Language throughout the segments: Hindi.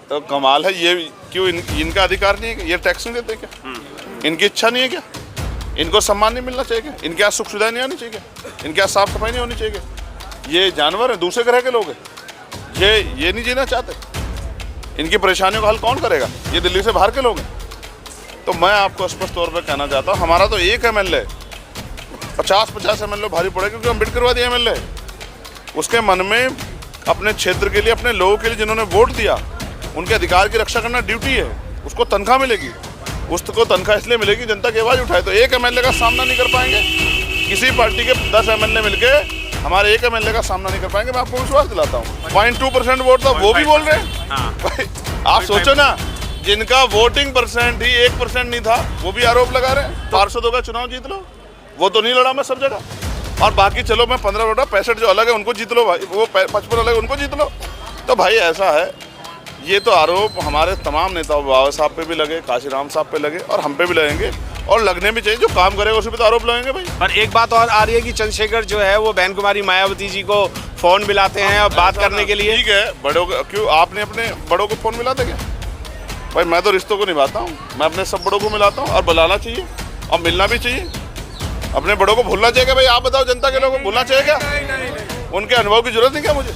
तो कमाल है, ये क्यों इनका अधिकार नहीं है क्या? ये टैक्स नहीं देते क्या? इनकी इच्छा नहीं है क्या? इनको सम्मान नहीं मिलना चाहिए क्या? इनके यहाँ सुख सुविधाएं नहीं होनी चाहिए क्या? इनके यहाँ साफ सफाई नहीं होनी चाहिए क्या? ये जानवर हैं, दूसरे ग्रह के लोग हैं, ये नहीं जीना चाहते। इनकी परेशानियों का हल कौन करेगा? ये दिल्ली से बाहर के लोग हैं। तो मैं आपको स्पष्ट तौर पर कहना चाहता हूँ, हमारा तो एक MLA 50 MLA भारी पड़े, क्योंकि अम्बेडकरवादी MLA उसके मन में अपने क्षेत्र के लिए, अपने लोगों के लिए जिन्होंने वोट दिया, उनके अधिकार की रक्षा करना ड्यूटी है। उसको तनख्वाह मिलेगी, उसको तनख्वाह इसलिए मिलेगी जनता की आवाज़ उठाए। तो एक MLA का सामना नहीं कर पाएंगे, किसी पार्टी के 10 MLA मिलके हमारे एक MLA का सामना नहीं कर पाएंगे। मैं आपको विश्वास दिलाता हूँ। 0.2% वोट था, वो भी बोल रहे हैं। आप सोचो ना, जिनका वोटिंग परसेंट ही 1% नहीं था, वो भी आरोप लगा रहे हैं पार्षदों का चुनाव जीत लो। वो तो नहीं लड़ा मैं सब जगह, और बाकी चलो मैं 15 वोटा 65 जो अलग है उनको जीत लो भाई, वो 55 अलग है उनको जीत लो। तो भाई ऐसा है, ये तो आरोप हमारे तमाम नेताओं, बाबा साहब पे भी लगे, काशीराम साहब पे लगे, और हम पे भी लगेंगे, और लगने भी चाहिए। जो काम करेगा उसी पे तो आरोप लगेंगे भाई। पर एक बात और आ रही है कि चंद्रशेखर जो है वो बहन कुमारी मायावती जी को फोन मिलाते हैं और बात करने के लिए। ठीक है, बड़ों को क्यों, आपने अपने बड़ों को फोन मिलाते क्या भाई? मैं तो रिश्तों को निभाता हूँ, मैं अपने सब बड़ों को मिलाता हूँ, और बुलाना चाहिए और मिलना भी चाहिए। अपने बड़ों को भूलना चाहिए भाई? आप बताओ, जनता के लोगों को भूलना चाहिए क्या? उनके अनुभव की जरूरत नहीं क्या मुझे?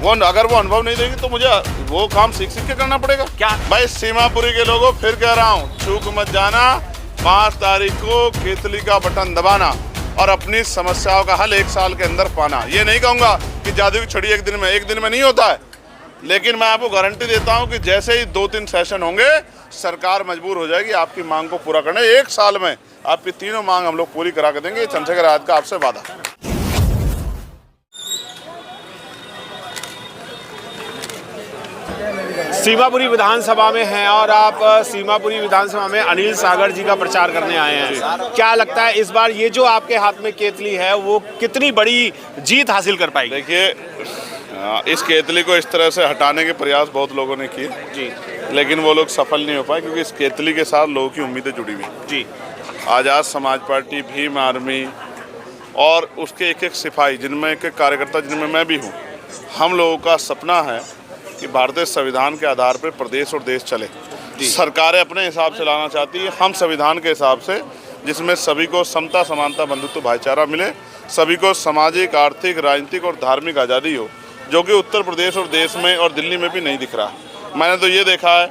वो अगर वो अनुभव नहीं देंगे तो मुझे वो काम सीख के करना पड़ेगा क्या भाई? सीमापुरी के लोगों, फिर कह रहा हूँ, चूक मत जाना, 5 तारीख को केतली का बटन दबाना और अपनी समस्याओं का हल 1 साल के अंदर पाना। ये नहीं कहूँगा कि जादू की छड़ी एक दिन में नहीं होता है, लेकिन मैं आपको गारंटी देता हूँ कि जैसे ही 2-3 सेशन होंगे, सरकार मजबूर हो जाएगी आपकी मांग को पूरा करने। 1 साल में आपकी तीनों मांग हम लोग पूरी करा के देंगे। चंद्रशेखर आजाद का आपसे वादा। सीमापुरी विधानसभा में हैं और आप सीमापुरी विधानसभा में अनिल सागर जी का प्रचार करने आए हैं। क्या लगता है इस बार ये जो आपके हाथ में केतली है वो कितनी बड़ी जीत हासिल कर पाएगी? देखिए, इस केतली को इस तरह से हटाने के प्रयास बहुत लोगों ने किए जी, लेकिन वो लोग सफल नहीं हो पाए, क्योंकि इस केतली के साथ लोगों की उम्मीदें जुड़ी हुई जी। आज़ाद समाज पार्टी, भीम आर्मी और उसके एक सिपाही, जिनमें एक कार्यकर्ता, जिनमें मैं भी हूँ, हम लोगों का सपना है कि भारतीय संविधान के आधार पर प्रदेश और देश चले। सरकारें अपने हिसाब से लाना चाहती है, हम संविधान के हिसाब से, जिसमें सभी को समता, समानता, बंधुत्व, भाईचारा मिले, सभी को सामाजिक, आर्थिक, राजनीतिक और धार्मिक आज़ादी हो, जो कि उत्तर प्रदेश और देश में और दिल्ली में भी नहीं दिख रहा। मैंने तो ये देखा है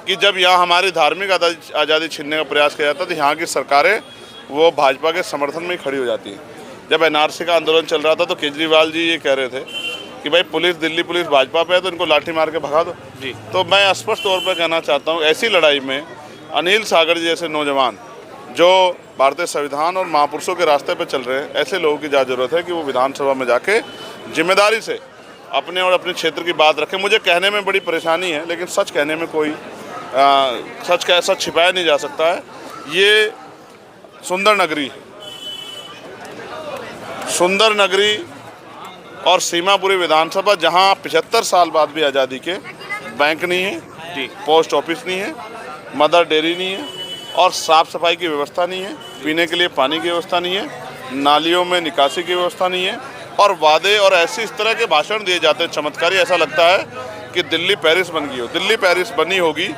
कि जब यहाँ हमारी धार्मिक आज़ादी छीनने का प्रयास किया जाता है, तो यहाँ की सरकारें वो भाजपा के समर्थन में ही खड़ी हो जाती हैं। जब NRC का आंदोलन चल रहा था तो केजरीवाल जी ये कह रहे थे कि भाई पुलिस, दिल्ली पुलिस भाजपा पे है तो इनको लाठी मार के भगा दो जी। तो मैं स्पष्ट तौर पर कहना चाहता हूँ, ऐसी लड़ाई में अनिल सागर जी जैसे नौजवान जो भारतीय संविधान और महापुरुषों के रास्ते पर चल रहे हैं, ऐसे लोगों की ज़्यादा जरूरत है कि वो विधानसभा में जाके जिम्मेदारी से अपने और अपने क्षेत्र की बात रखें। मुझे कहने में बड़ी परेशानी है, लेकिन सच कहने में कोई सच छिपाया नहीं जा सकता है। ये सुंदर नगरी और सीमापुरी विधानसभा, जहां 75 साल बाद भी आज़ादी के बैंक नहीं है जी, पोस्ट ऑफिस नहीं है, मदर डेयरी नहीं है, और साफ़ सफाई की व्यवस्था नहीं है, पीने के लिए पानी की व्यवस्था नहीं है, नालियों में निकासी की व्यवस्था नहीं है, और वादे और ऐसे इस तरह के भाषण दिए जाते हैं चमत्कारी, ऐसा लगता है कि दिल्ली पेरिस बन गई हो। दिल्ली पेरिस बनी होगी,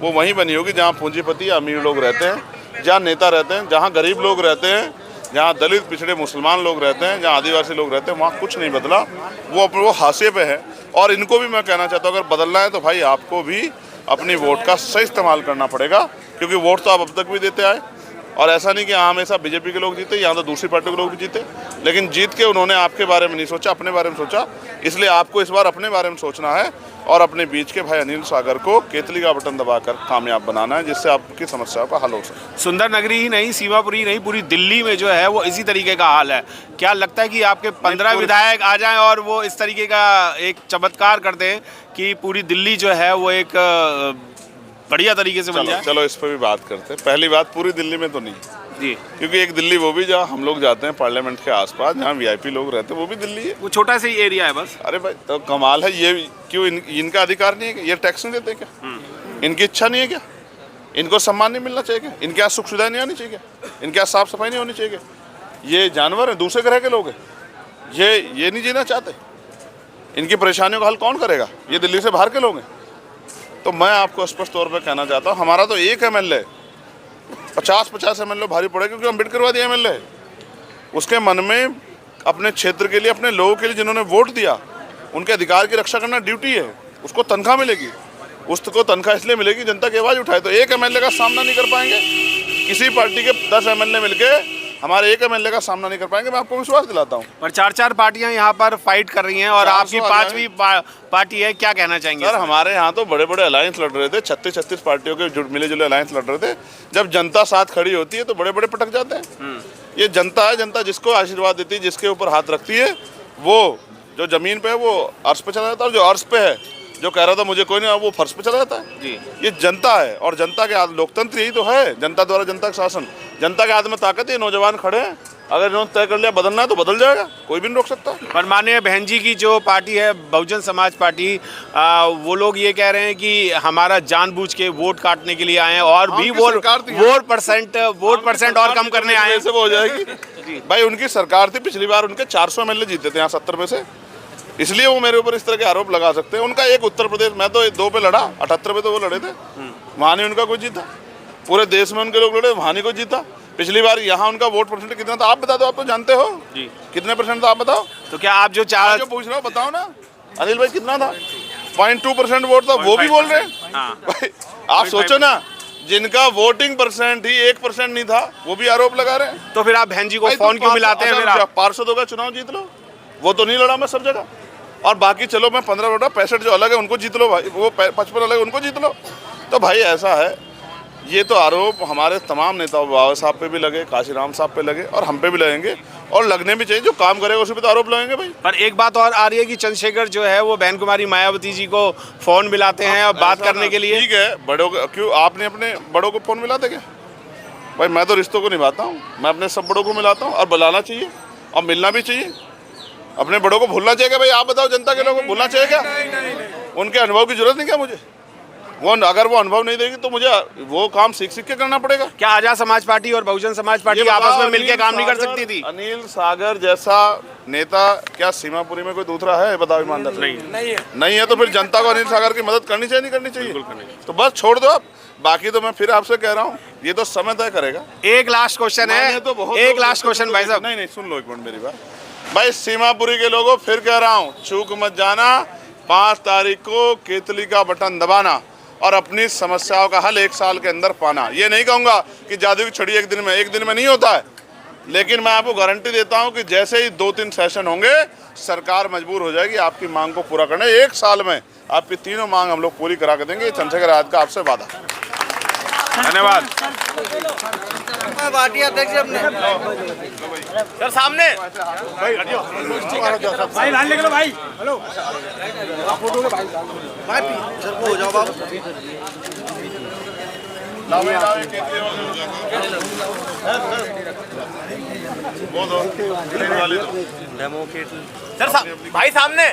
वो वहीं बनी होगी जहाँ पूंजीपति या अमीर लोग रहते हैं, जहाँ नेता रहते हैं, जहाँ गरीब लोग रहते हैं, जहाँ दलित, पिछड़े, मुसलमान लोग रहते हैं, जहाँ आदिवासी लोग रहते हैं, वहाँ कुछ नहीं बदला। वो हाशिए पे है। और इनको भी मैं कहना चाहता हूँ, अगर बदलना है तो भाई आपको भी अपनी वोट का सही इस्तेमाल करना पड़ेगा, क्योंकि वोट तो आप अब तक भी देते आए, और ऐसा नहीं कि हमेशा बीजेपी के लोग जीते, यहाँ तो दूसरी पार्टी के लोग भी जीते, लेकिन जीत के उन्होंने आपके बारे में नहीं सोचा, अपने बारे में सोचा। इसलिए आपको इस बार अपने बारे में सोचना है और अपने बीच के भाई अनिल सागर को केतली का बटन दबाकर कामयाब बनाना है, जिससे आपकी समस्याओं का हल हो सके। सुंदर नगरी ही नहीं, सीमापुरी नहीं, पूरी दिल्ली में जो है वो इसी तरीके का हाल है। क्या लगता है कि आपके 15 विधायक आ जाएं और वो इस तरीके का एक चमत्कार कर दें कि पूरी दिल्ली जो है वो एक बढ़िया तरीके से बन जाए? चलो इस पर भी बात करते हैं। पहली बात, पूरी दिल्ली में तो नहीं जी, क्योंकि एक दिल्ली वो भी जहाँ हम लोग जाते हैं पार्लियामेंट के आसपास, जहाँ VIP लोग रहते हैं, वो भी दिल्ली है। वो छोटा सा ही एरिया है बस। अरे भाई, तो कमाल है, ये क्यों इनका अधिकार नहीं है क्या? ये टैक्स नहीं देते क्या? इनकी इच्छा नहीं है क्या? इनको सम्मान नहीं मिलना चाहिए क्या? इनके यहाँ सुख सुविधाएं नहीं आनी चाहिए क्या? इनके यहाँ साफ सफाई नहीं होनी चाहिए क्या? ये जानवर हैं, दूसरे ग्रह के लोग हैं, ये नहीं जीना चाहते। इनकी परेशानियों का हल कौन करेगा? ये दिल्ली से बाहर के लोग हैं। तो मैं आपको स्पष्ट तौर पर कहना चाहता हूँ, हमारा तो एक MLA 50-50 MLA भारी पड़े, क्योंकि अम्बेडकरवादी MLA है। उसके मन में अपने क्षेत्र के लिए, अपने लोगों के लिए जिन्होंने वोट दिया, उनके अधिकार की रक्षा करना ड्यूटी है। उसको तनख्वाह मिलेगी, उसको तनख्वाह इसलिए मिलेगी जनता की आवाज़ उठाए। तो एक MLA का सामना नहीं कर पाएंगे, किसी पार्टी के 10 MLA मिलके हमारे एक MLA का सामना नहीं कर पाएंगे, मैं आपको विश्वास दिलाता हूँ। पर 4-4 पार्टियां यहाँ पर फाइट कर रही हैं और आपकी 5वीं पार्टी है, क्या कहना चाहेंगे? सर, हमारे यहाँ तो बड़े बड़े अलायंस लड़ रहे थे, 36 पार्टियों के मिले जुले अलायंस लड़ रहे थे। जब जनता साथ खड़ी होती है तो बड़े बड़े पटक जाते हैं। ये जनता है, जनता जिसको आशीर्वाद देती है, जिसके ऊपर हाथ रखती है, वो जो जमीन पे है वो अर्श पे चला जाता है, और जो अर्श पे है, जो कह रहा था मुझे कोई नहीं, वो फर्श पे चला जाता है। जी, ये जनता है, और जनता के लोकतंत्र यही तो है, जनता द्वारा जनता का शासन। जनता के हाथ में ताकत है, नौजवान खड़े हैं, अगर इन्होंने तय कर लिया बदलना है तो बदल जाएगा, कोई भी नहीं रोक सकता। पर माननीय बहन जी की जो पार्टी है बहुजन समाज पार्टी, वो लोग ये कह रहे हैं कि हमारा जानबूझ के वोट काटने के लिए आए हैं और भी वोट परसेंट और कम करने आए हैं। वो हो जाएगी भाई, उनकी सरकार थी, पिछली बार उनके 400 MLA जीते थे यहाँ 70 में से, इसलिए वो मेरे ऊपर इस तरह के आरोप लगा सकते हैं। उनका एक उत्तर प्रदेश, मैं तो 2 पे लड़ा, 78 पे तो वो लड़े थे, वहाँ नहीं उनका कोई जीता। पूरे देश में उनके लोग लड़े, वहाँ नहीं कोई जीता। पिछली बार यहाँ उनका वोट परसेंट कितना था आप बता दो, आप तो जानते हो जी, कितने % था आप बताओ। तो क्या आप जो पूछ रहे हो बताओ ना अनिल भाई, कितना था? 0.2% वोट था, वो भी बोल रहे हैं। भाई आप सोचो ना, जिनका वोटिंग परसेंट ही 1% नहीं था, वो भी आरोप लगा रहे हैं। तो फिर आप बहन जी को फोन क्यों मिलाते हैं? फिर आप पार्षदों का चुनाव जीत लो, वो तो नहीं लड़ा मैं सब जगह, और बाकी चलो मैं 15 लड़ा, 65 जो अलग है उनको जीत लो भाई, वो 55 अलग है उनको जीत लो। तो भाई ऐसा है, ये तो आरोप हमारे तमाम नेताओं, बाबा साहब पे भी लगे, काशीराम साहब पे लगे, और हम पे भी लगेंगे, और लगने भी चाहिए। जो काम करेगा उस पर तो आरोप लगेंगे भाई। पर एक बात और आ रही है कि चंद्रशेखर जो है वो बहन कुमारी मायावती जी को फोन मिलाते हैं और बात करने के लिए। ठीक है, बड़ों को क्यों, आपने अपने बड़ों को फोन मिलाते क्या भाई? मैं तो रिश्तों को निभाता हूँ, मैं अपने सब बड़ों को मिलाता हूँ, और बुलाना चाहिए और मिलना भी चाहिए। अपने बड़ों को भूलना चाहिए भाई? आप बताओ, जनता के लोगों को भूलना चाहिए क्या? उनके अनुभव की जरूरत नहीं क्या मुझे? वो अगर वो अनुभव नहीं देगी तो मुझे वो काम सीख के करना पड़ेगा। क्या आजाद समाज पार्टी और बहुजन समाज पार्टी आपस में मिलकर काम नहीं कर सकती थी? अनिल सागर जैसा नेता क्या सीमापुरी में कोई दूसरा है? बताओ ईमानदार। नहीं है तो फिर जनता को अनिल सागर की मदद करनी चाहिए, नहीं करनी चाहिए? तो बस छोड़ दो आप, बाकी तो मैं फिर आपसे कह रहा हूँ, ये तो समय तय करेगा। एक लास्ट क्वेश्चन है, तो एक लास्ट क्वेश्चन भाई साहब। नहीं सुन लो एक मिनट मेरी बात भाई। सीमापुरी के लोगों फिर कह रहा हूँ, चूक मत जाना, 5 तारीख को केतली का बटन दबाना और अपनी समस्याओं का हल 1 साल के अंदर पाना। ये नहीं कहूँगा कि जादू की छड़ी एक दिन में नहीं होता है, लेकिन मैं आपको गारंटी देता हूँ कि जैसे ही 2-3 सेशन होंगे, सरकार मजबूर हो जाएगी आपकी मांग को पूरा करने। 1 साल में आपकी तीनों मांग हम लोग पूरी करा के देंगे। चंद्रशेखर आजाद का आपसे वादा। धन्यवाद। पार्टी अध्यक्ष अपने सर सामने भाई लाइन लेके लो भाई। हेलो फोटो के भाई सर को हो जाओ बाबू। सर भाई सामने